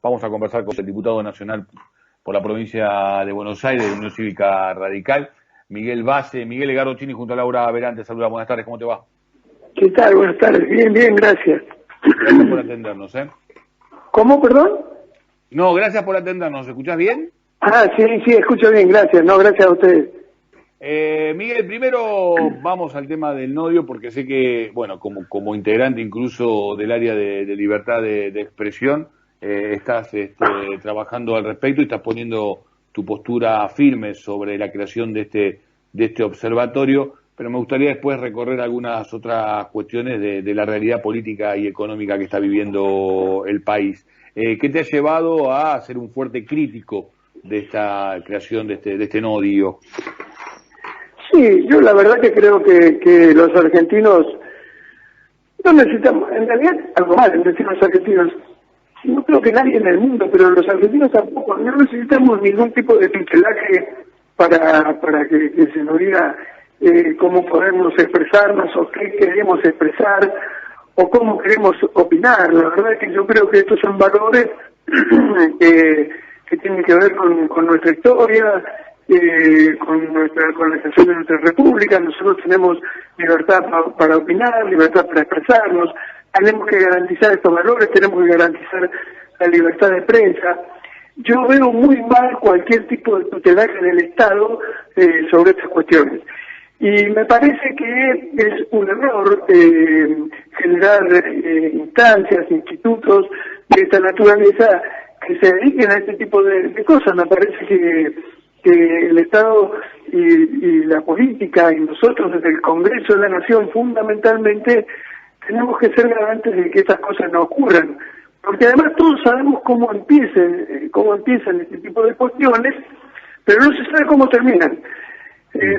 Vamos a conversar con el diputado nacional por la provincia de Buenos Aires, de Unión Cívica Radical, Miguel Base. Miguel Edgardo Chini junto a Laura Verán, te saluda. Buenas tardes, ¿cómo te va? ¿Qué tal? Buenas tardes. Bien, bien, gracias. Gracias por atendernos, ¿Cómo, perdón? No, gracias por atendernos. ¿Escuchás bien? Ah, sí, escucho bien, gracias. No, gracias a ustedes. Miguel, primero vamos al tema del nodio, porque sé que, bueno, como integrante incluso del área de libertad de expresión, estás trabajando al respecto y estás poniendo tu postura firme sobre la creación de este observatorio, pero me gustaría después recorrer algunas otras cuestiones de la realidad política y económica que está viviendo el país. ¿Qué te ha llevado a ser un fuerte crítico de esta creación de este nodio? Sí, yo la verdad que creo que los argentinos no necesitamos, en realidad algo mal en decir los argentinos, no creo que nadie en el mundo, pero los argentinos tampoco, no necesitamos ningún tipo de tutelaje para que se nos diga cómo podemos expresarnos o qué queremos expresar o cómo queremos opinar. La verdad es que yo creo que estos son valores que tienen que ver con nuestra historia, con la extensión de nuestra república. Nosotros tenemos libertad para opinar, libertad para expresarnos, tenemos que garantizar estos valores, tenemos que garantizar la libertad de prensa. Yo veo muy mal cualquier tipo de tutelaje del Estado sobre estas cuestiones. Y me parece que es un error generar instancias, institutos de esta naturaleza que se dediquen a este tipo de cosas. Me parece que el Estado y la política y nosotros desde el Congreso de la Nación fundamentalmente tenemos que ser garantes de que estas cosas no ocurran, porque además todos sabemos cómo empiezan este tipo de cuestiones, pero no se sabe cómo terminan.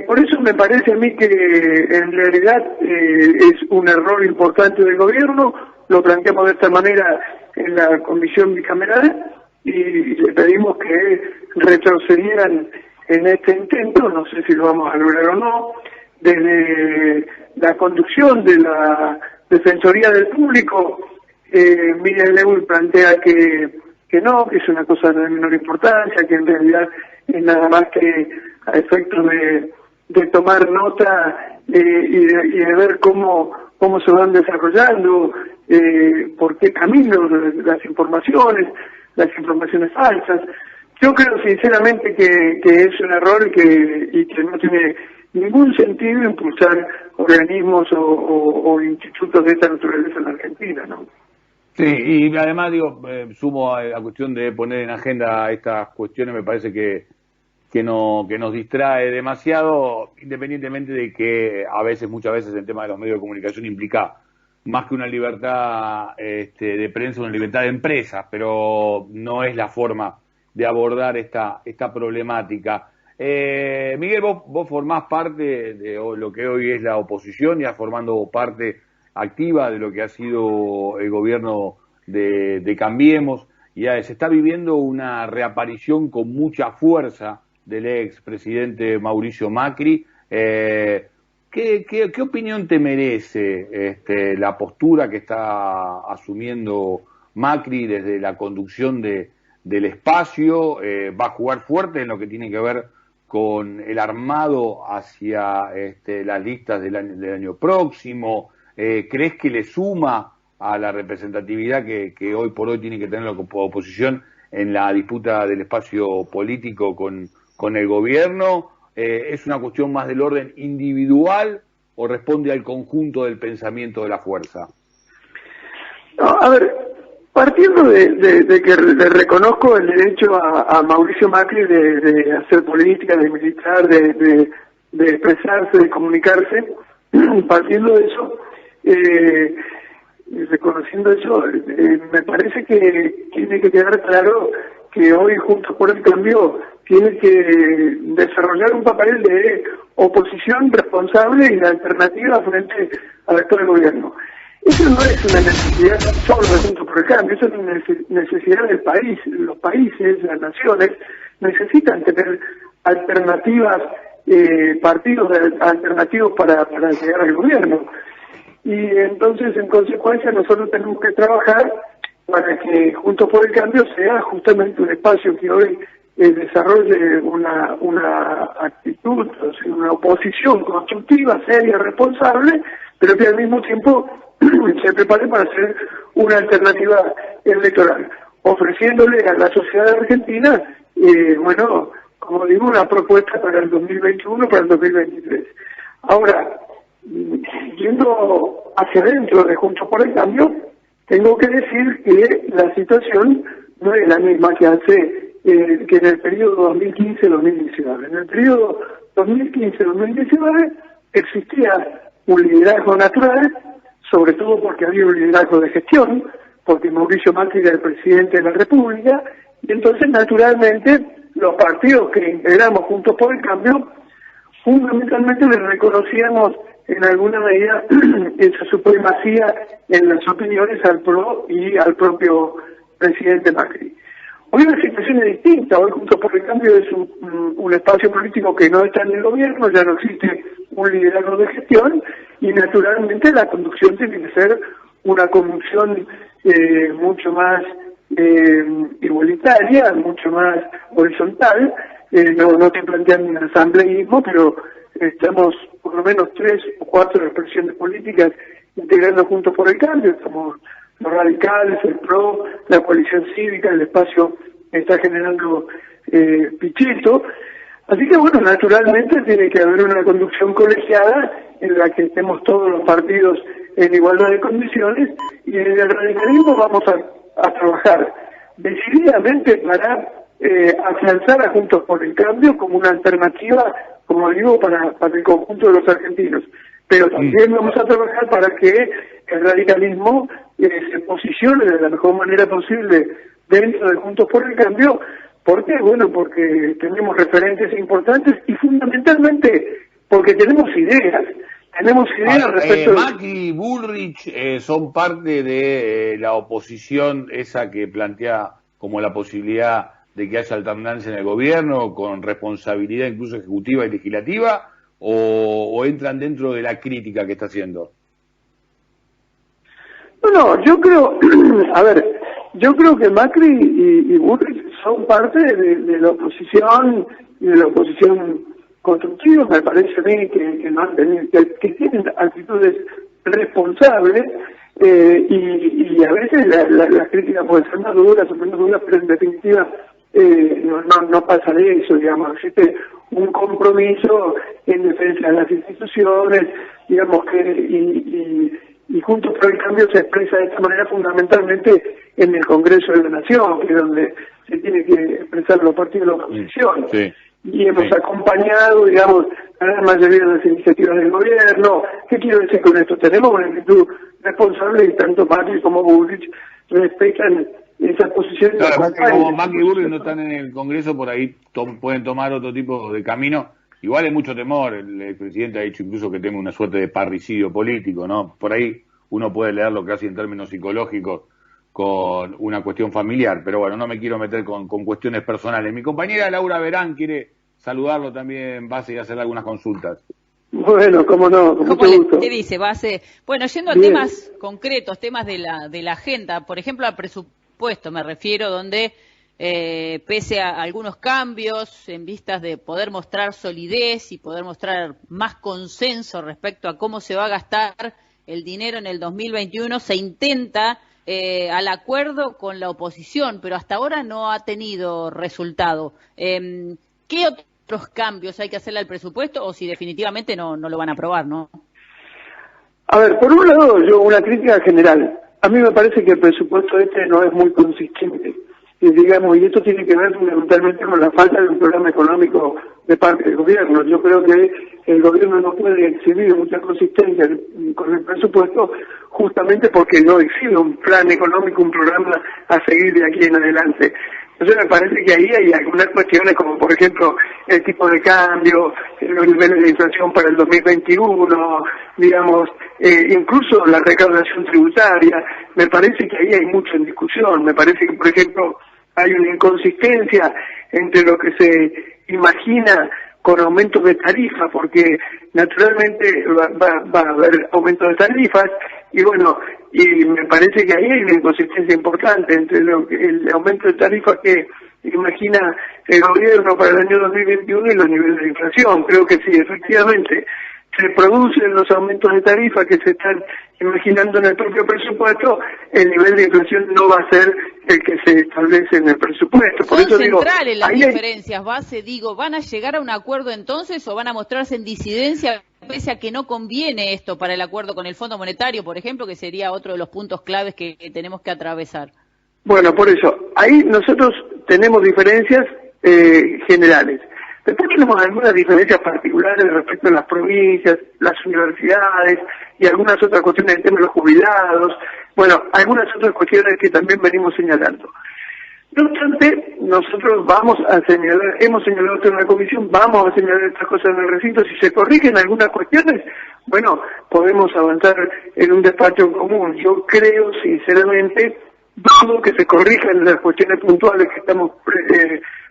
Por eso me parece a mí que en realidad es un error importante del gobierno. Lo planteamos de esta manera en la comisión bicameral y le pedimos que retrocedieran en este intento, no sé si lo vamos a lograr o no, desde la conducción de la Defensoría del Público. Miriam Lewin plantea que no, que es una cosa de menor importancia, que en realidad es nada más que a efectos de tomar nota y de ver cómo se van desarrollando, por qué camino las informaciones falsas. Yo creo sinceramente que es un error y que no tiene ningún sentido impulsar organismos o institutos de esta naturaleza en la Argentina, ¿no? Sí, y además sumo a la cuestión de poner en agenda estas cuestiones, me parece que nos distrae demasiado, independientemente de que muchas veces el tema de los medios de comunicación implica más que una libertad de prensa, una libertad de empresa, pero no es la forma de abordar esta problemática. Miguel, vos formás parte de lo que hoy es la oposición, ya formando parte activa de lo que ha sido el gobierno de Cambiemos, y se está viviendo una reaparición con mucha fuerza del ex presidente Mauricio Macri. ¿Qué opinión te merece la postura que está asumiendo Macri desde la conducción del espacio? ¿Va a jugar fuerte en lo que tiene que ver con el armado hacia las listas del año próximo? ¿Crees que le suma a la representatividad que hoy por hoy tiene que tener la oposición en la disputa del espacio político con el gobierno? ¿Es una cuestión más del orden individual o responde al conjunto del pensamiento de la fuerza? No, a ver, partiendo de que le reconozco el derecho a Mauricio Macri de hacer política, de militar, de expresarse, de comunicarse, partiendo de eso, reconociendo eso, me parece que tiene que quedar claro que hoy Juntos por el Cambio tiene que desarrollar un papel de oposición responsable y de alternativa frente al actual gobierno. Eso no es una necesidad solo de Juntos por el Cambio, eso es una necesidad del país. Los países, las naciones, necesitan tener alternativas, partidos alternativos para llegar al gobierno. Y entonces, en consecuencia, nosotros tenemos que trabajar para que Juntos por el Cambio sea justamente un espacio que hoy desarrolle una actitud, o sea, una oposición constructiva, seria, responsable, pero que al mismo tiempo se prepare para hacer una alternativa electoral, ofreciéndole a la sociedad argentina, bueno, como digo, una propuesta para el 2021, para el 2023. Ahora, yendo hacia adentro de Juntos por el Cambio, tengo que decir que la situación no es la misma que que en el periodo 2015-2019. En el periodo 2015-2019 existía un liderazgo natural, sobre todo porque había un liderazgo de gestión, porque Mauricio Macri era el presidente de la República, y entonces naturalmente los partidos que integramos Juntos por el Cambio fundamentalmente le reconocíamos en alguna medida esa supremacía en las opiniones al PRO y al propio presidente Macri. Hoy la situación es distinta. Hoy Juntos por el Cambio es un espacio político que no está en el gobierno, ya no existe un liderazgo de gestión, y naturalmente la conducción tiene que ser una conducción mucho más igualitaria, mucho más horizontal. No estoy planteando un asambleísmo, pero estamos por lo menos 3 o 4 expresiones políticas integrando Juntos por el Cambio. Estamos los radicales, el PRO, la coalición cívica, el espacio que está generando Pichetto. Así que bueno, naturalmente tiene que haber una conducción colegiada en la que estemos todos los partidos en igualdad de condiciones, y en el radicalismo vamos a trabajar decididamente para afianzar a Juntos por el Cambio como una alternativa, como digo, para el conjunto de los argentinos. Pero también vamos a trabajar para que el radicalismo se posicione de la mejor manera posible dentro de Juntos por el Cambio. ¿Por qué? Bueno, porque tenemos referentes importantes y fundamentalmente porque tenemos ideas. Tenemos ideas respecto Macri y Bullrich son parte de la oposición esa que plantea como la posibilidad de que haya alternancia en el gobierno con responsabilidad incluso ejecutiva y legislativa, o entran dentro de la crítica que está haciendo. No, yo creo, yo creo que Macri y Bullrich son parte de la oposición, y de la oposición constructiva. Me parece a mí que no han tenido, que tienen actitudes responsables, y a veces las críticas pueden ser más duras o menos duras, pero en definitiva no pasa de eso, digamos. Existe un compromiso en defensa de las instituciones, digamos, y Juntos por el Cambio se expresa de esta manera fundamentalmente en el Congreso de la Nación, que es donde se tiene que expresar los partidos de la oposición. Sí. Y hemos acompañado, digamos, a la mayoría de las iniciativas del gobierno. ¿Qué quiero decir con esto? Tenemos una actitud responsable, y tanto Macri como Bullrich respetan esa posición. Claro, como Macri y Bullrich no están en el Congreso, por ahí pueden tomar otro tipo de camino. Igual hay mucho temor, el presidente ha dicho incluso que teme una suerte de parricidio político, ¿no? Por ahí uno puede leerlo casi en términos psicológicos con una cuestión familiar, pero bueno, no me quiero meter con cuestiones personales. Mi compañera Laura Verán quiere saludarlo también, Base, y hacerle algunas consultas. Bueno, cómo no, con mucho gusto. ¿Qué dice, Base? Bueno, yendo a temas concretos, temas de la agenda, por ejemplo, al presupuesto me refiero, donde pese a algunos cambios en vistas de poder mostrar solidez y poder mostrar más consenso respecto a cómo se va a gastar el dinero en el 2021, se intenta al acuerdo con la oposición, pero hasta ahora no ha tenido resultado. ¿Qué otros cambios hay que hacerle al presupuesto, o si definitivamente no lo van a aprobar, no? A ver, por un lado, una crítica general. A mí me parece que el presupuesto no es muy consistente. Digamos, y esto tiene que ver fundamentalmente con la falta de un programa económico de parte del gobierno. Yo creo que el gobierno no puede exhibir mucha consistencia con el presupuesto, justamente porque no exhibe un plan económico, un programa a seguir de aquí en adelante. Entonces me parece que ahí hay algunas cuestiones, como por ejemplo el tipo de cambio, los niveles de inflación para el 2021, digamos, incluso la recaudación tributaria. Me parece que ahí hay mucho en discusión. Me parece que, por ejemplo, hay una inconsistencia entre lo que se imagina con aumentos de tarifas, porque naturalmente va a haber aumentos de tarifas, y bueno, y me parece que ahí hay una inconsistencia importante entre el aumento de tarifas que imagina el gobierno para el año 2021 y los niveles de inflación. Creo que sí, efectivamente, se producen los aumentos de tarifa que se están imaginando en el propio presupuesto, el nivel de inflación no va a ser el que se establece en el presupuesto. Por Son eso digo, centrales las diferencias, ¿van a llegar a un acuerdo entonces o van a mostrarse en disidencia pese a que no conviene esto para el acuerdo con el Fondo Monetario, por ejemplo, que sería otro de los puntos claves que tenemos que atravesar? Bueno, por eso, ahí nosotros tenemos diferencias generales. Después tenemos algunas diferencias particulares respecto a las provincias, las universidades y algunas otras cuestiones del tema de los jubilados, bueno, algunas otras cuestiones que también venimos señalando. No obstante, nosotros vamos a señalar, hemos señalado esto en la comisión, vamos a señalar estas cosas en el recinto, si se corrigen algunas cuestiones, bueno, podemos avanzar en un despacho común. Yo creo, sinceramente, dudo que se corrijan las cuestiones puntuales que estamos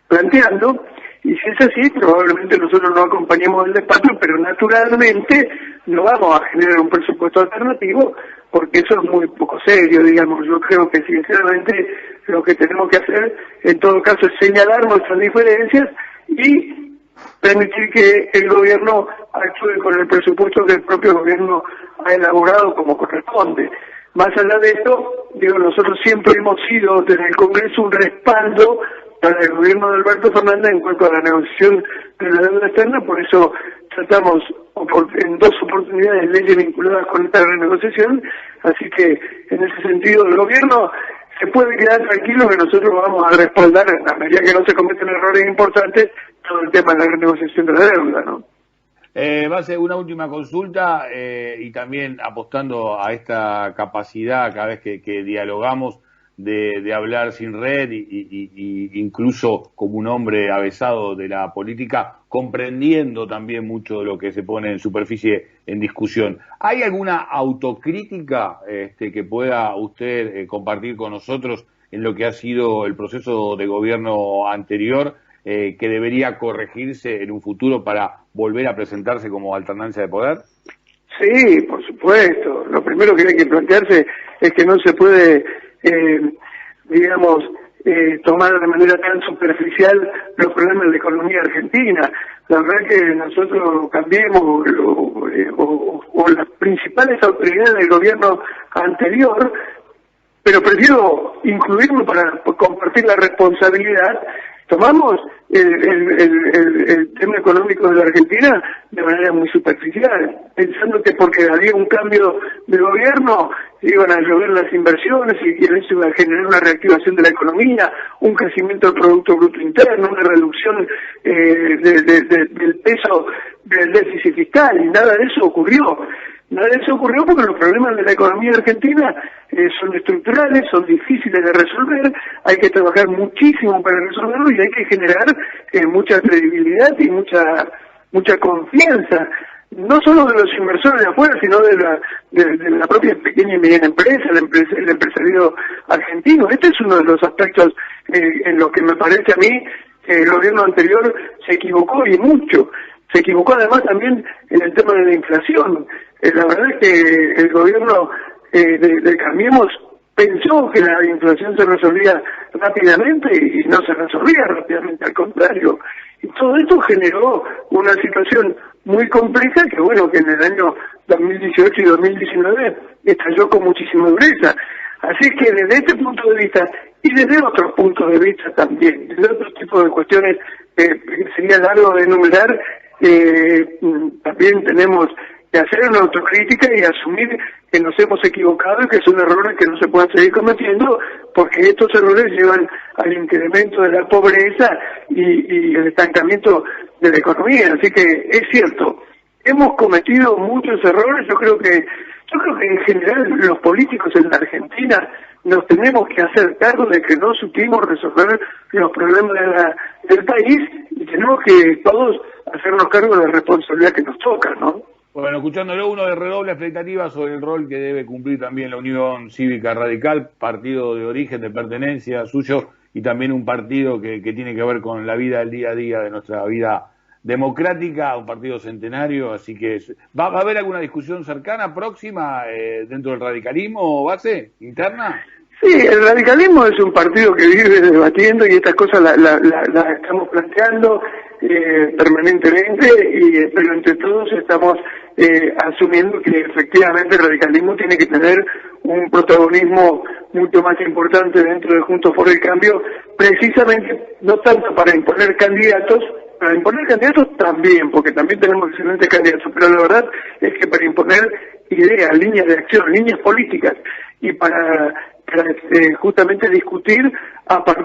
planteando, y si es así, probablemente nosotros no acompañemos el despacho, pero naturalmente no vamos a generar un presupuesto alternativo, porque eso es muy poco serio, digamos. Yo creo que sinceramente lo que tenemos que hacer, en todo caso, es señalar nuestras diferencias y permitir que el gobierno actúe con el presupuesto que el propio gobierno ha elaborado como corresponde. Más allá de esto, digo, nosotros siempre hemos sido desde el Congreso un respaldo para el gobierno de Alberto Fernández en cuanto a la negociación de la deuda externa, por eso tratamos en dos oportunidades leyes vinculadas con esta renegociación, así que en ese sentido el gobierno se puede quedar tranquilo que nosotros vamos a respaldar, a medida que no se cometen errores importantes, todo el tema de la renegociación de la deuda, ¿no? Va a ser una última consulta y también apostando a esta capacidad cada vez que dialogamos de hablar sin red y incluso como un hombre avesado de la política, comprendiendo también mucho de lo que se pone en superficie en discusión. ¿Hay alguna autocrítica que pueda usted compartir con nosotros en lo que ha sido el proceso de gobierno anterior que debería corregirse en un futuro para volver a presentarse como alternancia de poder? Sí, por supuesto. Lo primero que hay que plantearse es que no se puede tomar de manera tan superficial los problemas de la economía argentina. La verdad que nosotros cambiemos o las principales autoridades del gobierno anterior, pero prefiero incluirlo para compartir la responsabilidad. Tomamos el tema económico de la Argentina de manera muy superficial, pensando que porque había un cambio de gobierno iban a llover las inversiones y que eso iba a generar una reactivación de la economía, un crecimiento del Producto Bruto Interno, una reducción del peso del déficit fiscal, y nada de eso ocurrió. Nada de eso ocurrió porque los problemas de la economía argentina son estructurales, son difíciles de resolver, hay que trabajar muchísimo para resolverlo y hay que generar mucha credibilidad y mucha confianza, no solo de los inversores de afuera, sino de la propia pequeña y mediana empresa, el empresariado argentino. Este es uno de los aspectos en los que me parece a mí que el gobierno anterior se equivocó y mucho. Se equivocó además también en el tema de la inflación. La verdad es que el gobierno de Cambiemos pensó que la inflación se resolvía rápidamente y no se resolvía rápidamente, al contrario. Y todo esto generó una situación muy compleja que, bueno, que en el año 2018 y 2019 estalló con muchísima dureza. Así que desde este punto de vista y desde otros puntos de vista también, desde otros tipos de cuestiones que sería largo de enumerar, también tenemos que hacer una autocrítica y asumir que nos hemos equivocado y que son errores que no se pueden seguir cometiendo, porque estos errores llevan al incremento de la pobreza y el estancamiento de la economía. Así que es cierto, hemos cometido muchos errores. Yo creo que en general los políticos en la Argentina nos tenemos que hacer cargo de que no supimos resolver los problemas del país y tenemos que todos hacernos cargo de la responsabilidad que nos toca, ¿no? Bueno, escuchándolo, uno de redobla expectativas sobre el rol que debe cumplir también la Unión Cívica Radical, partido de origen, de pertenencia suyo, y también un partido que tiene que ver con la vida del día a día de nuestra vida democrática, un partido centenario, así que ¿va a haber alguna discusión cercana, próxima, dentro del radicalismo, base, interna? Sí, el radicalismo es un partido que vive debatiendo y estas cosas las estamos planteando permanentemente, pero entre todos estamos asumiendo que efectivamente el radicalismo tiene que tener un protagonismo mucho más importante dentro de Juntos por el Cambio, precisamente no tanto para imponer candidatos también, porque también tenemos excelentes candidatos, pero la verdad es que para imponer ideas, líneas de acción, líneas políticas, y para justamente discutir a partir